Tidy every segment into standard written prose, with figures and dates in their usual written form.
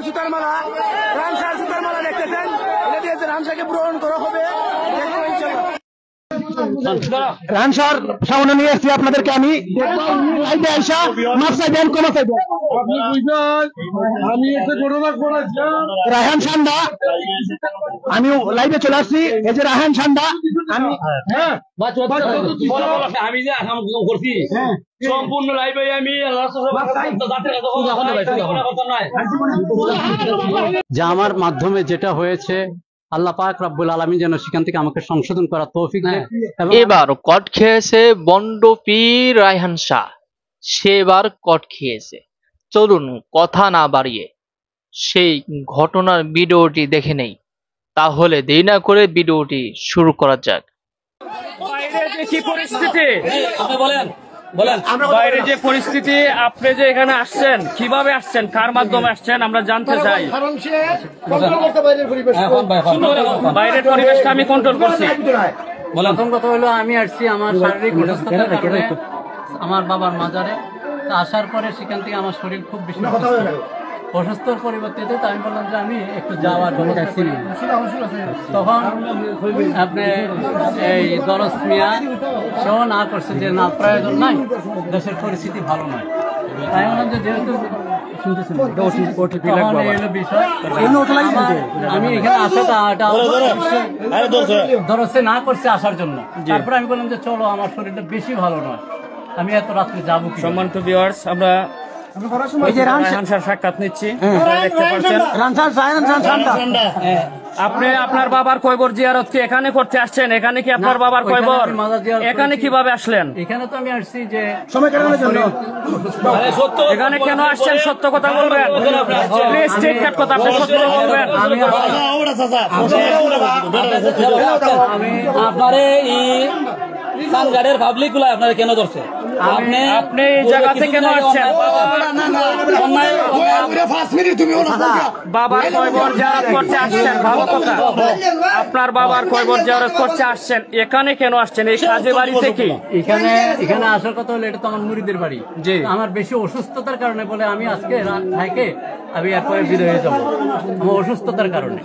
জুতার মালা, রামসার জুতার মালা দেখতেছেন, এটা দিয়ে রামসাকে গ্রহণ করা হবে। রামসার সামনে নিয়ে এসেছি আপনাদেরকে আমি, লাইভে আইসা মাপ চাইবেন, ক্ষমা চাইবেন। আমি একটা ঘটনা করেছিলাম, রায়হান সান্ডা, আমি লাইভে চলে আসছি। এই যে রায়হান সান্ডা, আমি আমি যে আসাম করছি সম্পূর্ণ লাইভে আমি যে আমার মাধ্যমে যেটা হয়েছে, আল্লাহ পাক রব্বুল আলামিন যেন সেখান থেকে আমাকে সংশোধন করার তৌফিক দেন। এবার কট খেয়েছে বন্ড পীর রায়হান শাহ, সে এবার কট খেয়েছে। চলুন কথা না বাড়িয়ে সেই ঘটনার ভিডিওটি দেখে নেই, তাহলে দেরি না করে ভিডিওটি শুরু করা যাক। বাইরে যে কি পরিস্থিতি, বাইরে যে পরিস্থিতি, আপনি যে এখানে আসছেন, কিভাবে আসছেন, কার মাধ্যমে আসছেন, আমরা জানতে চাই। বাইরের পরিবেশটা আমি কন্ট্রোল করছি। প্রথম কথা হলো, আমি আসছি আমার শারীরিক অসুস্থতার কারণে আমার বাবার মাজারে। আসার পরে সেখান থেকে আমার শরীর খুব বেশি অসুস্থর পরিবর্তিতে আমি বললাম যে আমি একটু যাওয়ার তখন আপনি এই দরস মিয়া সেও না করছে যে না, প্রয়োজন নাই, দেশের পরিস্থিতি ভালো নয়। তাই বললাম যে যেহেতু আমি এখানে দরসে না করছে আসার জন্য। তারপরে আমি বললাম যে চলো, আমার শরীরটা বেশি ভালো নয়, আমি এত রাত্রে যাবো। সম্মানিত ভিউয়ার্স, আমরা রায়হান শাহর সাক্ষাৎ নিচ্ছি, দেখতে পাচ্ছেন। আপনি আপনার বাবার কয়বর জিয়ারত কি এখানে করতে আসছেন? এখানে কি আপনার বাবার কয়বর? এখানে কিভাবে আসলেন? এখানে তো আমি আসছি যে এখানে কেন আসছেন? সত্য কথা বলবেন, প্লিজ স্ট্রেট কাট কথা, আপনি সত্য বলবেন। আমি আপনারে সানগাড়ের পাবলিক গুলা আপনারা কেন ধরছে? আপনি এই জায়গাতে কেন আসছেন? বাবার কয়বর জিয়ারত করতে আসছেন, ভালো কথা। আপনার বাবার কয়বর জিয়ারত করতে আসছেন, এখানে কেন আসছেন? এই কাজে বাড়িতে কি এখানে আসার কথা হলো, এটা তো আমার মুরিদের বাড়ি। জি, আমার বেশি অসুস্থতার কারণে বলে আমি আজকে রাত থেকে আমি এরপরে বিদায় হয়ে যাবো আমার অসুস্থতার কারণে।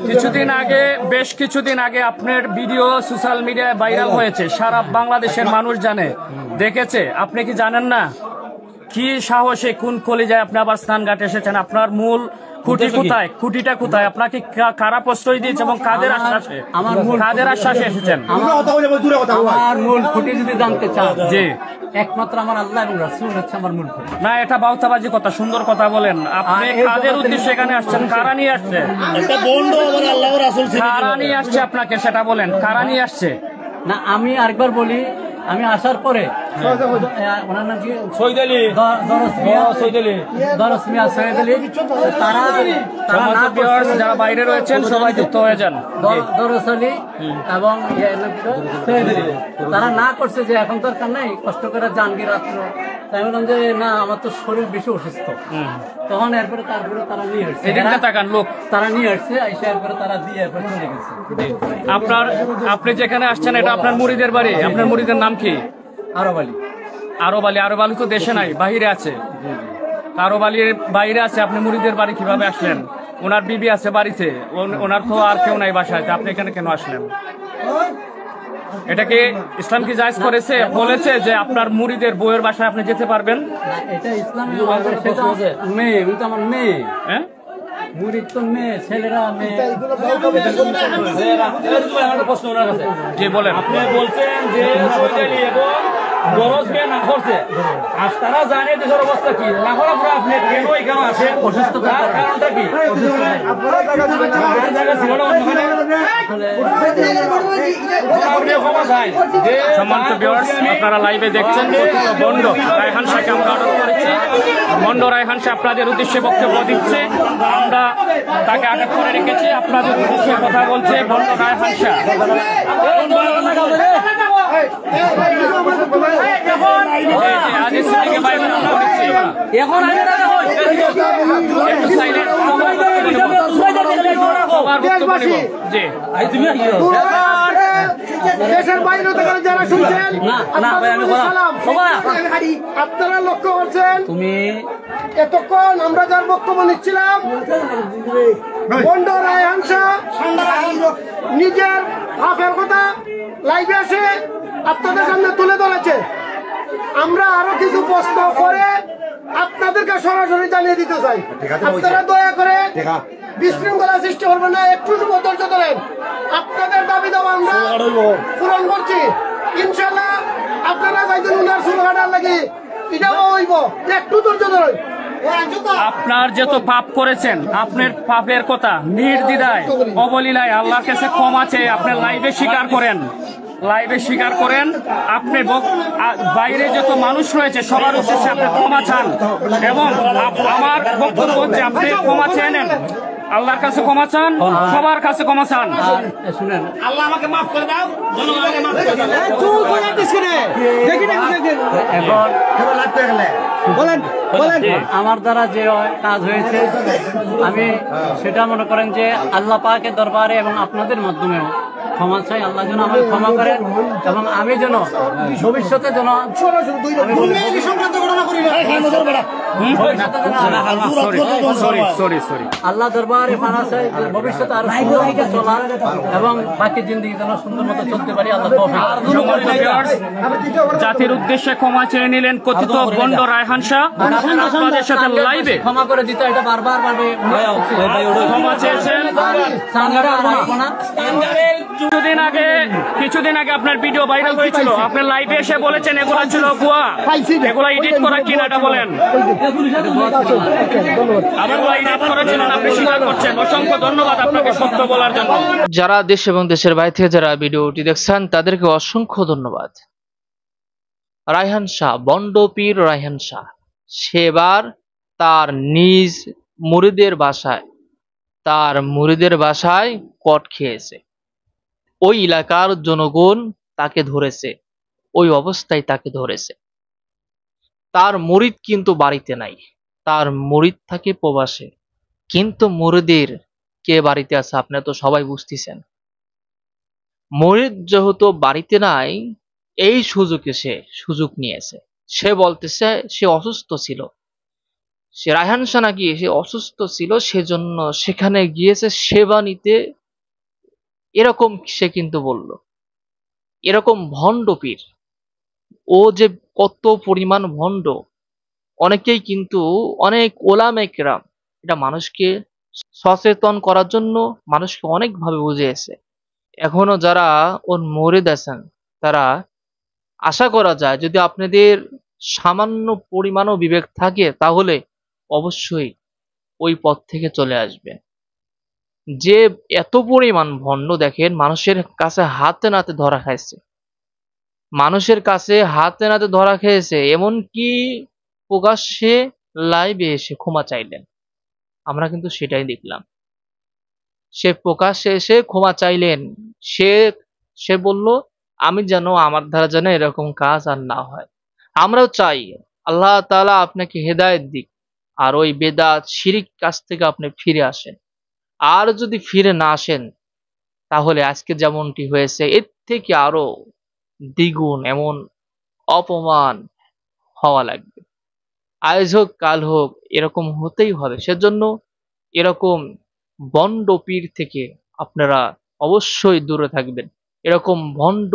বেশ কিছুদিন আগে আপনার ভিডিও সোশ্যাল মিডিয়ায় ভাইরাল হয়েছে, সারা বাংলাদেশের মানুষ জানে, দেখেছে। আপনি কি জানেন না কি সাহসে, কোন কলিজায় আপনি আবার স্নানঘাটে এসেছেন? আপনার মূল খুঁটি কোথায়? খুঁটিটা কোথায়? আপনাকে কারা প্রশ্রয় দিয়েছে এবং কাদের আশ্বাসে, কাদের আশ্বাসে এসেছেন? আমার মূল খুঁটি যদি জানতে চান, জি, একমাত্র আমার আল্লাহ এবং রাসূল হচ্ছে আমার মূল খুঁটি। না, এটা বাউতাবাজি কথা, সুন্দর কথা বলেন। আপনি কাদের উদ্দেশ্যে এখানে আসছেন? কারা নিয়ে আসছে? কারা নিয়ে আসছে আপনাকে সেটা বলেন, কারা নিয়ে আসছে? না, আমি আরেকবার বলি, আমি আসার পরে ওনার নাম কি, দরস মিয়া সৈয়দ আলী, যারা বাইরে রয়েছেন সবাই যুক্ত হয়ে যান। দরস আলী এবং সৈয়দ আলী, তারা না করছে যে এখন দরকার নাই, কষ্ট করে জানগি রাত্র। তাই বললাম যে না, আমার তো শরীর বেশি অসুস্থ। তখন তারপরে তারা নিয়ে আসছে, তারা নিয়ে আসছে, এরপরে তারা দিয়ে এরপরে চলে গেছে। আপনি যেখানে আসছেন, এটা আপনার মুরিদের বাড়ি। আপনার মুরিদের নাম কি? আরব আলী। আরব আলী তো দেশে নাই, বাহিরে আছে। আরব আলীর বাইরে আছে, আপনি মুরিদের বাড়ি কিভাবে আসলেন? ওনার বিবি আছে বাড়িতে, ওনার তো আর কেউ নাই বাসায়, আপনি এখানে কেন আসলেন? এটা কি ইসলাম কি জায়েজ করেছে? বলেছে যে আপনার মুরিদের বউয়ের বাসায় আপনি যেতে পারবেন? এটা ইসলামের মেয়ে, আমার মেয়ে। হ্যাঁ, মুরিদ তো মেয়ে, ছেলেরা মেয়ে। প্রশ্ন ওনার কাছে, যে বলেন, আপনি বলছেন যে না করছে, আর তারা জানে দেশের অবস্থা কি, না করার পরে আপনি কেন এখানে আসেন? অসুস্থতার কারণটা কি? আপনারা লাইভে দেখছেন বন্ড রায়হান শাহকে আমরা আটক করেছি। বন্ড রায়হান শাহ আপনাদের উদ্দেশ্যে বক্তব্য দিচ্ছে, আমরা তাকে আটক করে রেখেছি, আপনাদের উদ্দেশ্যে কথা বলছে বন্ড রায়হান শাহ। দেশের বাইরে থেকে যারা শুনছেন, আপনারা লক্ষ্য করছেন, তুমি এতক্ষণ আমরা যার বক্তব্য নিচ্ছিলাম বন্ড রায়হান শাহ নিজের পাপের কথা লাইভে এসে আপনাদের সামনে তুলে ধরেছে। আমরা আরো কিছু প্রশ্ন করে আপনাদেরকে সরাসরি জানিয়ে দিতে চাই। আপনারা দয়া করে বিশৃঙ্খলা সৃষ্টি করবেন না, একটু ধৈর্য ধরেন। আপনাদের দাবি দাবা আমরা পূরণ করছি ইনশাল্লাহ। আপনারা যাইতেন উনার চুল কাটার লাগে, এটাও হইব, একটু ধৈর্য ধরেন। আপনার যত পাপ করেছেন, আপনার পাপের কথা নির্দ্বিধায় অবলীলায় আল্লাহর কাছে ক্ষমা চেয়ে আপনার লাইভে স্বীকার করেন, লাইভে স্বীকার করেন। আপনি বাইরে যত মানুষ রয়েছে সবার উদ্দেশ্যে আপনি ক্ষমা চান, এবং আমার বক্তব্য হচ্ছে আপনি ক্ষমা চেয়ে নেন, আল্লাহর কাছে ক্ষমা চান, সবার কাছে ক্ষমা চান। শুনেন, আল্লাহ আমাকে মাফ করে দাও, জনগণকে মাফ করে দাও। বলেন বলেন আমার দ্বারা যে কাজ হয়েছে আমি সেটা মনে করেন যে আল্লাহ পাকের দরবারে এবং আপনাদের মাধ্যমেও ক্ষমা চাই। আল্লাহ যেন আমাকে ক্ষমা করেন এবং আমি যেন ভবিষ্যতে যেন আল্লাহ দরবারে পানা চাই, ভবিষ্যতে আরো সুন্দর মতো চলা এবং বাকি জিন্দগি যেন সুন্দর মতো চলতে পারি। আল্লাহ জাতির উদ্দেশ্যে ক্ষমা চেয়ে নিলেন কথিত বন্ড রায়হান শাহ। আপনাদের সাথে লাইভে ক্ষমা করে দিতে, এটা বারবার ভাবে ক্ষমা চেয়েছেন। কিছুদিন আগে আপনার ভিডিও ভাইরাল হয়েছিল, আপনার লাইভে এসে বলেছেন এগুলা ছিল ভুয়া, এগুলা এডিট করা কিনা এটা বলেন। এগুলা এডিট করা ছিল না, আপনি স্বীকার করছেন। অসংখ্য ধন্যবাদ আপনাকে সত্য বলার জন্য। যারা দেশ এবং দেশের বাইরে থেকে যারা ভিডিওটি দেখছেন তাদেরকে অসংখ্য ধন্যবাদ। রায়হান শাহ, বন্ড পীর রায়হান শাহ, সেবার তার নিজ মুরিদের বাসায় কট খেয়েছে। ওই এলাকার জনগণ তাকে ধরেছে, ওই অবস্থায় তাকে ধরেছে। তার মুরিদ কিন্তু বাড়িতে নাই, তার মুরিদ থাকে প্রবাসে, কিন্তু মুরিদের কে বাড়িতে আছে আপনারা তো সবাই বুঝতেছেন। মুরিদ যেহেতু বাড়িতে নাই, এই সুযোগে সে সুযোগ নিয়েছে। সে বলতেছে সে অসুস্থ ছিল, সে রায়হান শাহ নাকি সে অসুস্থ ছিল, সেজন্য সেখানে গিয়েছে সেবা নিতে, এরকম সে কিন্তু বলল। এরকম ভণ্ড পীর, ও যে কত পরিমাণ ভণ্ড, অনেকেই কিন্তু অনেক ওলামা কেরাম এটা মানুষকে সচেতন করার জন্য মানুষকে অনেকভাবে বুঝিয়েছে। এখনো যারা ওর মুরিদ আছেন তারা আশা করা যায় যদি আপনাদের সামান্য পরিমাণও বিবেক থাকে তাহলে অবশ্যই ওই পথ থেকে চলে আসবেন। যে এত পরিমাণ ভণ্ড দেখেন, মানুষের কাছে হাতে নাতে ধরা খাইছে, মানুষের কাছে হাতে নাতে ধরা খেয়েছে, এমনকি প্রকাশ্যে লাইভে এসে ক্ষমা চাইলেন। আমরা কিন্তু সেটাই দেখলাম, সে প্রকাশ্যে এসে ক্ষমা চাইলেন। সে বলল আমি যেন আমার দ্বারা যেন এরকম কাজ আর না হয়। আমরাও চাই আল্লাহ তাআলা আপনাকে হেদায়েত দিক, আর ওই বেদাত শিরিক কাজ থেকে আপনি ফিরে আসেন। আর যদি ফিরে না আসেন তাহলে আজকে যেমনটি হয়েছে এর থেকে আরো দ্বিগুণ এমন অপমান হওয়া লাগবে। আজ হোক কাল হোক এরকম হতেই হবে। সেজন্য এরকম বন্ড পীর থেকে আপনারা অবশ্যই দূরে থাকবেন, এরকম ভণ্ড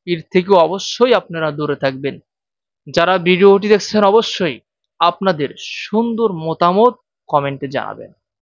পীর থেকেও অবশ্যই আপনারা দূরে থাকবেন। যারা ভিডিওটি দেখছেন অবশ্যই আপনাদের সুন্দর মতামত কমেন্টে জানাবেন।